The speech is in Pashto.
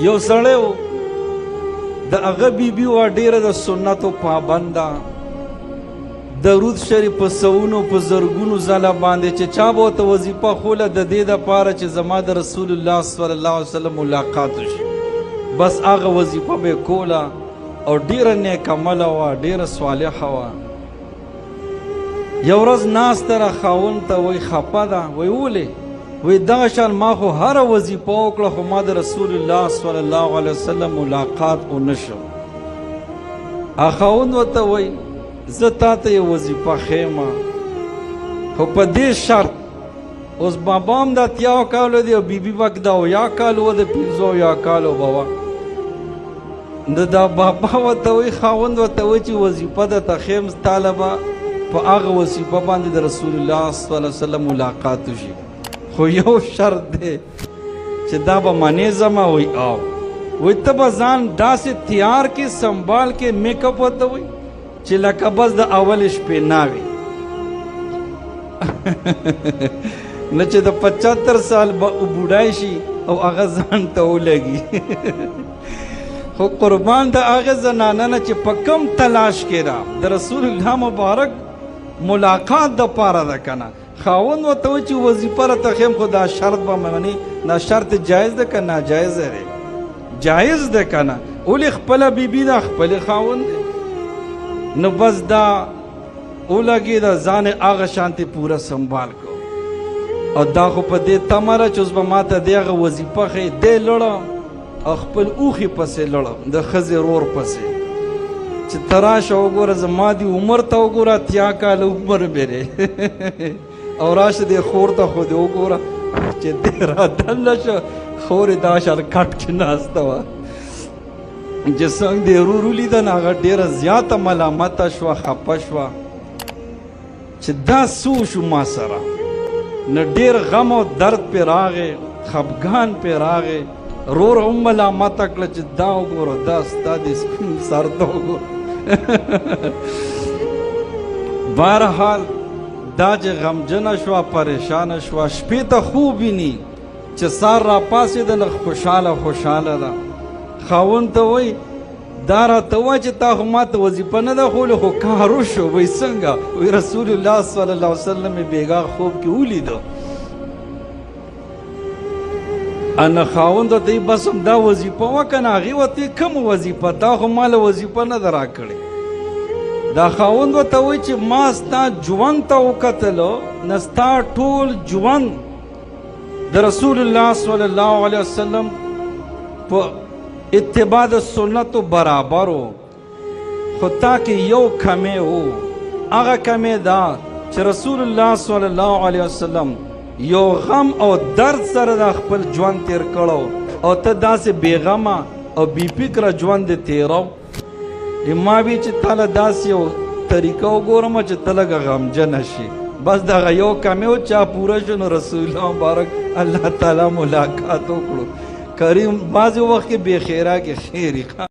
یو سړی و د هغه بیبي وه ډېره د سنتو پابنده درود شریف په سوونو په زرګونو ځله باندې چې چا به ورته وظیفه خوله د دې دپاره چې زما د رسول الله صلی الله علیه وسلم ملاقات وشي بس هغه وظیفه به یې کوله او ډېره نیکعمله وه ډېره صالحه وه یو ورځ ناسته را خاوند ته وایي خفه ده وایي ولې وایي دغه شان ما خو هره وظیفه وکړه خو ما د رسول الله صلی الله علیه وسلم ملاقات ونه شم هغه خاوند ورته وایي زه تا ته یو وظیفه ښیم خو په دې شرط اوس بابا هم د اتیاو کالو دی او بیبي به د اویا کالو وه د پنځو اویا کالو به وه نو دا بابا ورته وایي خاوند ورته وایي چې وظیفه درته ښیم تاله به په هغه وظیفه باندې د رسول الله صلی الله علیه وسلم ملاقات وشي خو یو شرط دی چې دا به منې ځمه وایي او وایي ته به ځان داسې تیار کې سنبال کې میک اپ ورته وایي چې لکه بس د اول شپې ناوي نه چې د 75 سال بوډای شي او هغه ځان ته ولګي خو قربان د هغه زنانه نه چې په کم تلاش کې ده د رسول الله مبارک ملاقات د پاره ده که نه خاوند ورته وایي چې وظیفه راته ښیم خو دا شرط به منې دا شرط جایز ده که ناجایز دی جایز ده که نه ولې خپله بیبي ده خپلې خاوند دی نو بس دا ولګېده ځان یې هغه شانتې پوره سنبال کو او دا خو په دې تمه ده چې اوس به ما ته د هغه وظیفه ښیي دی لړه او خپل اوښې پسې لړه د ښځې رور پسې چې ته راشه وګوره زما دې عمر ته وګوره اتیا کاله عمر مې دی او راشه دې خور ته خو دې وګوره چې دې رادننه شه خور یې دا شان کټ کې ناسته وه چې څنګه دې ورور ولیده نو هغه ډېره زیاته ملامته شوه خفه شوه چې دا څه وشو ما سره نو ډېر غم او درد پې راغی خفګان پې راغی رور هم ملامته کړه چې دا وګوره دا ستا د سپین سر ته وګوره بهرحال دا چې غمجنه شوه پریشانه شوه شپې ته خوب ویني چې سار راپاڅېده نو خوشحاله خوشحاله ده خاوند ته وایي دا راته ووایه چې تا خو ما ته وظیفه نه ده ښولې خو کار وشو وایي څنګه وایي رسول الله صلی الله علیه وسلم یې بېګاه خوب کې ولیده انا خاوند ورته وایي بس همدا وظیفه وکړه نه هغې ورته وایي کومه وظیفه تا خو ما له وظیفه نه ده راکړې دا خاوند ورته وایي چې ما ستا ژوند ته وکتلو نه ستا ټول ژوند د رسول الله صلی الله علیه وسلم په اتباع د سنتو برابر و خو تا کې یو کمی و هغه کمی دا چې رسول الله صلی الله علیه وسلم یو غم او درد سره د خپل ژوند تیر کړو او ته داسې بېغمه او بې فکره ژوند دې تیرو ما وی چې تاله داسې یو طریقه وګورم چې ته لږه غمجنه شي بس دغه یو کمی و چا پوره شو نو رسول الله مبارک الله تعالی ملاقات وکړو کریم بعضې وخت کې بې خیره کې خیر